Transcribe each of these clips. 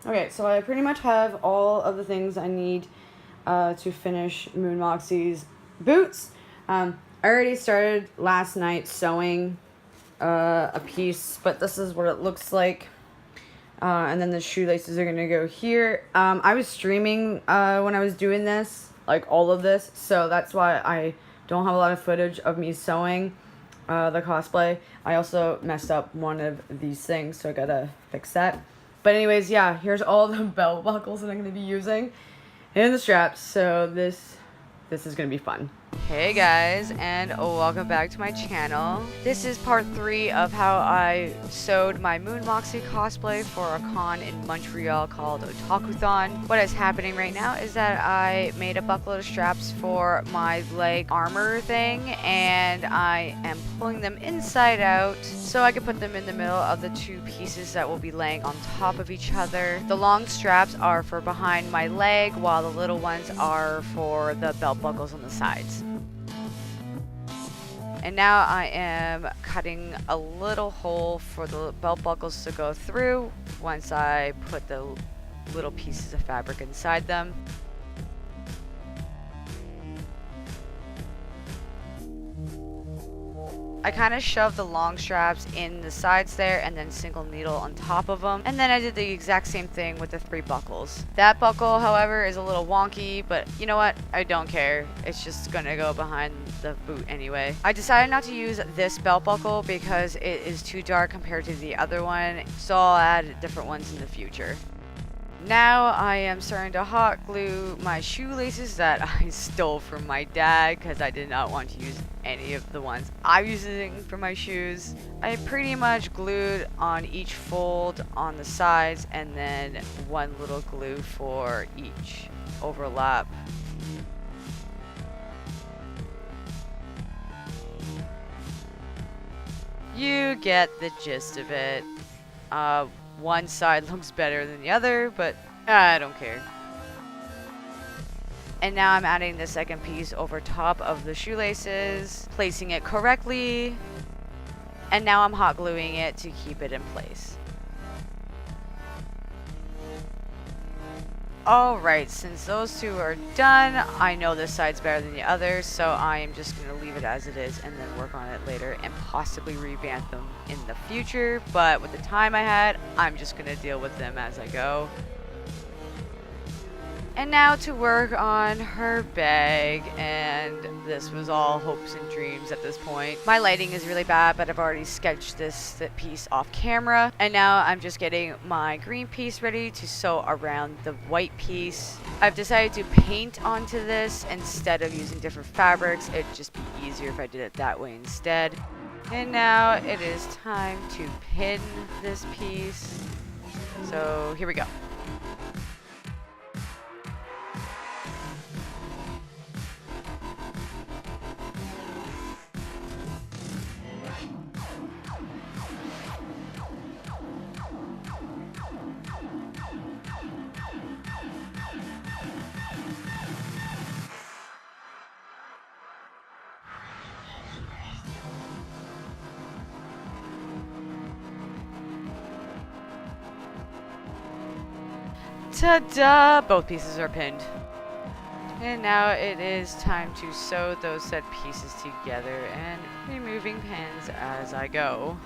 Okay, so I pretty much have all of the things I need to finish Moon Moxxi's boots. I already started last night sewing a piece, but this is what it looks like. And then the shoelaces are gonna go here. I was streaming when I was doing this, like all of this, so that's why I don't have a lot of footage of me sewing the cosplay. I also messed up one of these things, so I gotta fix that. But anyways, yeah, here's all the belt buckles that I'm gonna be using and the straps. So this is gonna be fun. Hey guys, and welcome back to my channel. This is part 3 of how I sewed my Moon Moxxi cosplay for a con in Montreal called Otakuthon. What is happening right now is that I made a buckload of straps for my leg armor thing, and I am pulling them inside out so I can put them in the middle of the two pieces that will be laying on top of each other. The long straps are for behind my leg, while the little ones are for the belt buckles on the sides. And now I am cutting a little hole for the belt buckles to go through once I put the little pieces of fabric inside them. I kind of shoved the long straps in the sides there and then single needle on top of them. And then I did the exact same thing with the 3 buckles. That buckle, however, is a little wonky, but you know what? I don't care. It's just gonna go behind the boot anyway. I decided not to use this belt buckle because it is too dark compared to the other one, so I'll add different ones in the future. Now I am starting to hot glue my shoelaces that I stole from my dad because I did not want to use any of the ones I'm using for my shoes. I pretty much glued on each fold on the sides and then one little glue for each overlap. You get the gist of it. One side looks better than the other, but I don't care. And now I'm adding the second piece over top of the shoelaces, placing it correctly, and now I'm hot gluing it to keep it in place. Alright, since those two are done, I know this side's better than the other, so I am just going to leave it as it is and then work on it later and possibly revamp them in the future. But with the time I had, I'm just going to deal with them as I go. And now to work on her bag, and this was all hopes and dreams at this point. My lighting is really bad, but I've already sketched this piece off camera, and now I'm just getting my green piece ready to sew around the white piece. I've decided to paint onto this instead of using different fabrics. It'd just be easier if I did it that way instead. And now it is time to pin this piece. So here we go. Ta-da! Both pieces are pinned. And now it is time to sew those said pieces together and removing pins as I go.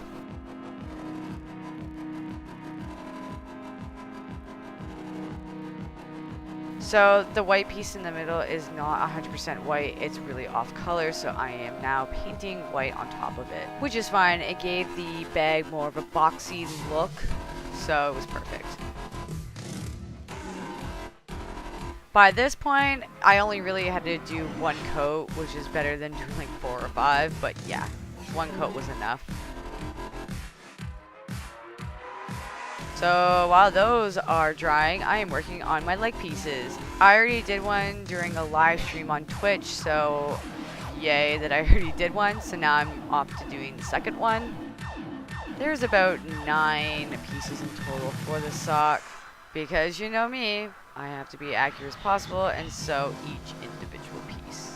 So the white piece in the middle is not 100% white, it's really off color, so I am now painting white on top of it. Which is fine, it gave the bag more of a boxy look, so it was perfect. By this point, I only really had to do 1 coat, which is better than doing like 4 or 5, but yeah, 1 coat was enough. So while those are drying, I am working on my leg pieces. I already did one during a live stream on Twitch, so yay that I already did one, so now I'm off to doing the second one. There's about 9 pieces in total for the sock, because you know me, I have to be accurate as possible and sew each individual piece.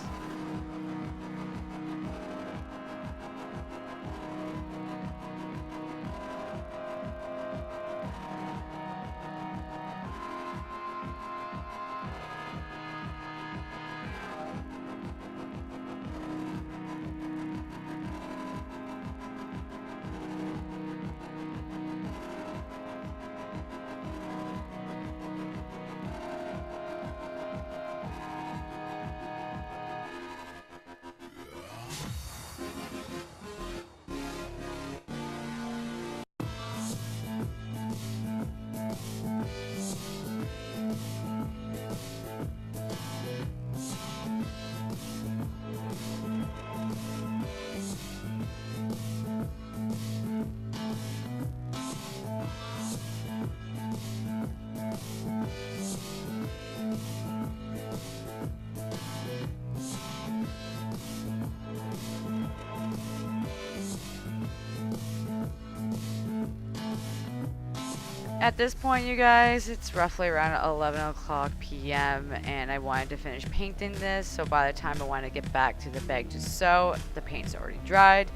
At this point, you guys, it's roughly around 11 o'clock p.m. and I wanted to finish painting this, so by the time I want to get back to the bag to sew, the paint's already dried.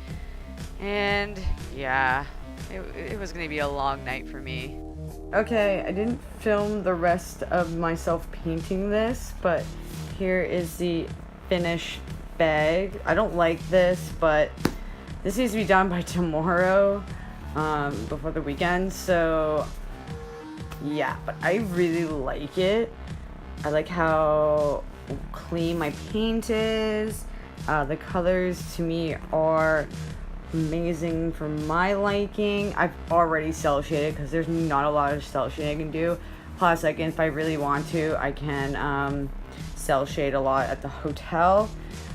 And yeah, it was gonna be a long night for me. Okay, I didn't film the rest of myself painting this, but here is the finished bag. I don't like this, but this needs to be done by tomorrow, before the weekend, so yeah, but I really like it. I like how clean my paint is. The colors to me are amazing for my liking. I've already cell shaded because there's not a lot of cell shading I can do. Plus, if I really want to, I can cell shade a lot at the hotel.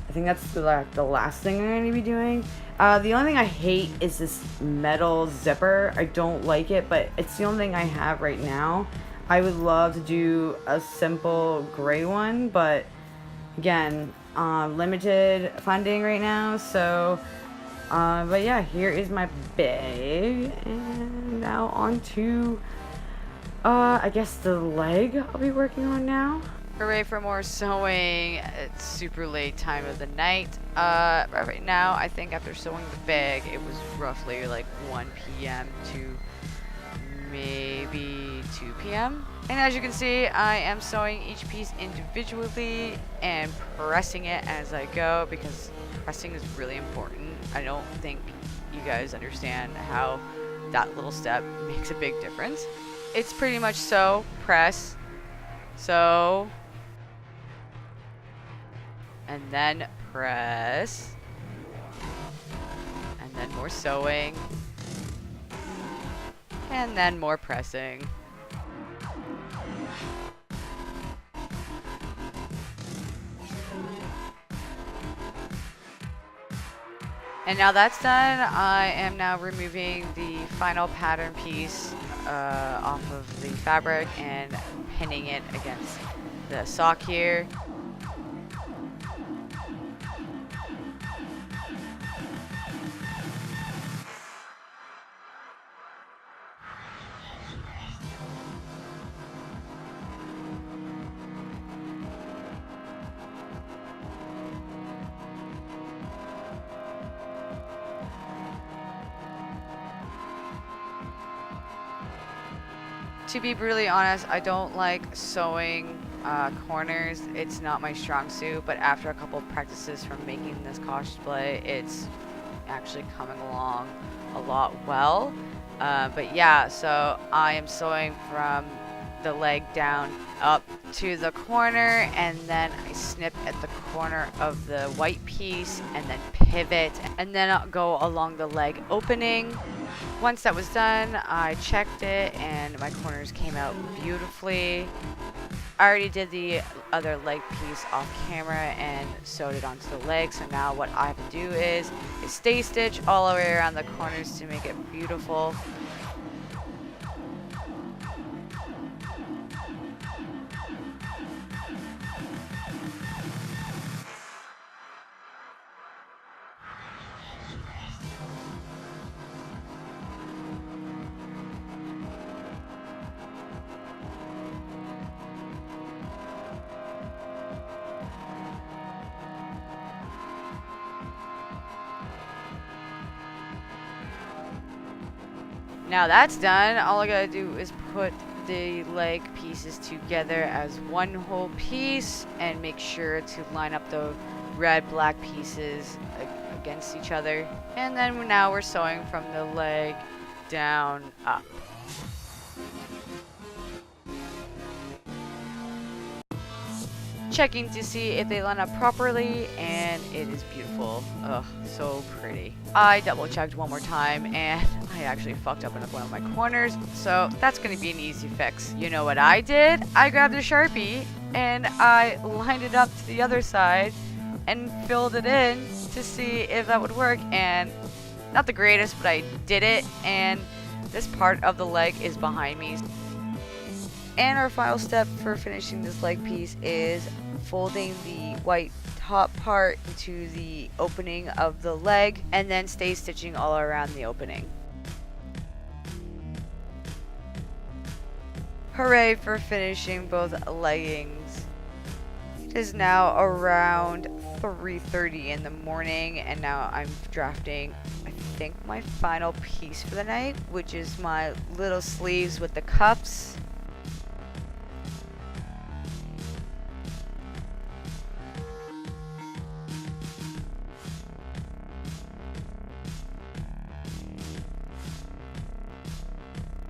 I think that's the last thing I'm going to be doing. The only thing I hate is this metal zipper. I don't like it, but it's the only thing I have right now. I would love to do a simple gray one, but again, limited funding right now, so but yeah, here is my bag, and now on to I guess the leg I'll be working on now. Hooray for more sewing. It's super late time of the night. Right now, I think after sewing the bag, it was roughly like 1 p.m. to maybe 2 p.m. And as you can see, I am sewing each piece individually and pressing it as I go, because pressing is really important. I don't think you guys understand how that little step makes a big difference. It's pretty much sew, press, sew, and then press, and then more sewing, and then more pressing. And now that's done, I am now removing the final pattern piece off of the fabric and pinning it against the sock here. To be brutally honest, I don't like sewing corners. It's not my strong suit, but after a couple of practices from making this cosplay, it's actually coming along a lot well. But yeah, so I am sewing from the leg down up to the corner, and then I snip at the corner of the white piece and then pivot, and then I'll go along the leg opening. Once that was done, I checked it and my corners came out beautifully. I already did the other leg piece off camera and sewed it onto the leg, so now what I have to do is stay stitch all the way around the corners to make it beautiful. Now that's done, all I gotta do is put the leg pieces together as one whole piece and make sure to line up the red black pieces against each other. And then now we're sewing from the leg down up. Checking to see if they line up properly, and it is beautiful. Ugh, so pretty. I double checked one more time and I actually fucked up in one of my corners, so that's gonna be an easy fix. You know what I did? I grabbed a Sharpie and I lined it up to the other side and filled it in to see if that would work, and not the greatest, but I did it, and this part of the leg is behind me. And our final step for finishing this leg piece is folding the white top part into the opening of the leg and then stay stitching all around the opening. Hooray for finishing both leggings. It is now around 3:30 in the morning, and now I'm drafting, I think, my final piece for the night, which is my little sleeves with the cuffs.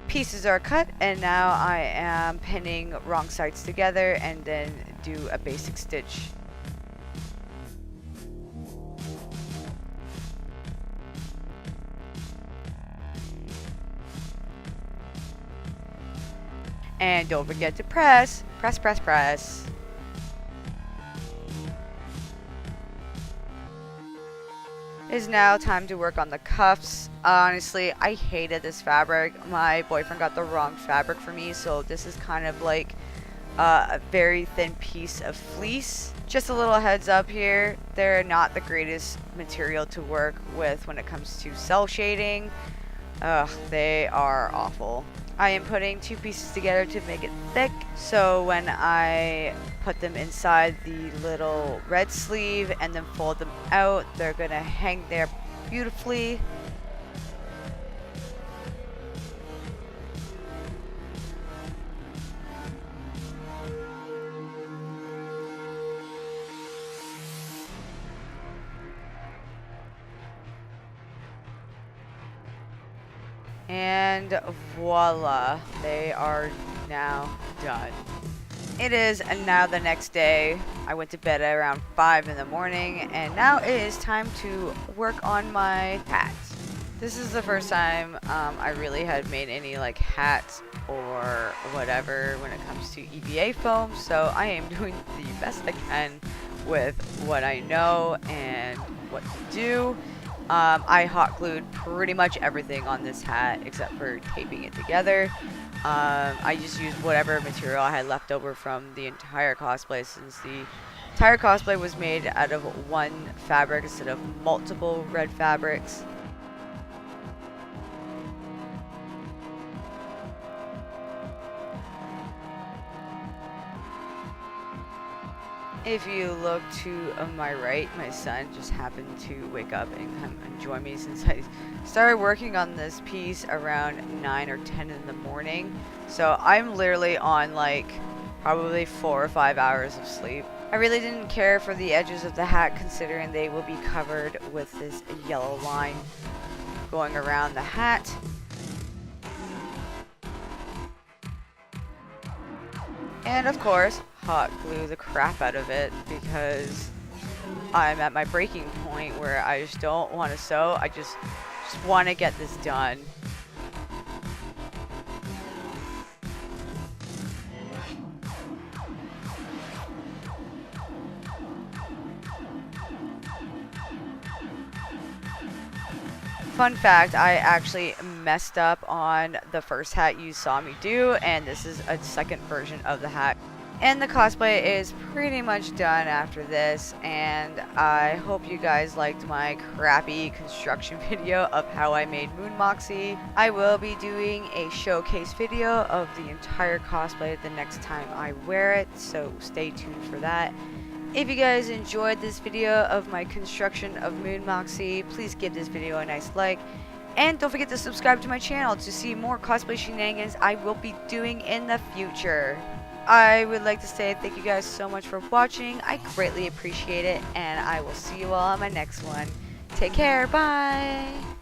Pieces are cut, and now I am pinning wrong sides together and then do a basic stitch. And don't forget to press. Press, press, press. It is now time to work on the cuffs. Honestly, I hated this fabric. My boyfriend got the wrong fabric for me, so this is kind of like a very thin piece of fleece. Just a little heads up here, they're not the greatest material to work with when it comes to cell shading. Ugh, they are awful. I am putting two pieces together to make it thick, so when I put them inside the little red sleeve and then fold them out, they're gonna hang there beautifully. And voila, they are now done. It is now the next day. I went to bed at around 5 in the morning, and now it is time to work on my hats. This is the first time I really had made any like hats or whatever when it comes to EVA foam, so I am doing the best I can with what I know and what to do. I hot glued pretty much everything on this hat except for taping it together. I just used whatever material I had left over from the entire cosplay, since the entire cosplay was made out of one fabric instead of multiple red fabrics. If you look to my right, my son just happened to wake up and come and join me, since I started working on this piece around 9 or 10 in the morning. So I'm literally on like probably 4 or 5 hours of sleep. I really didn't care for the edges of the hat, considering they will be covered with this yellow line going around the hat. And of course, hot glue the crap out of it, because I'm at my breaking point where I just don't want to sew. I just want to get this done. Fun fact, I actually messed up on the first hat you saw me do, and this is a second version of the hat. And the cosplay is pretty much done after this, and I hope you guys liked my crappy construction video of how I made Moon Moxxi. I will be doing a showcase video of the entire cosplay the next time I wear it, so stay tuned for that. If you guys enjoyed this video of my construction of Moon Moxxi, please give this video a nice like. And don't forget to subscribe to my channel to see more cosplay shenanigans I will be doing in the future. I would like to say thank you guys so much for watching. I greatly appreciate it, and I will see you all on my next one. Take care. Bye.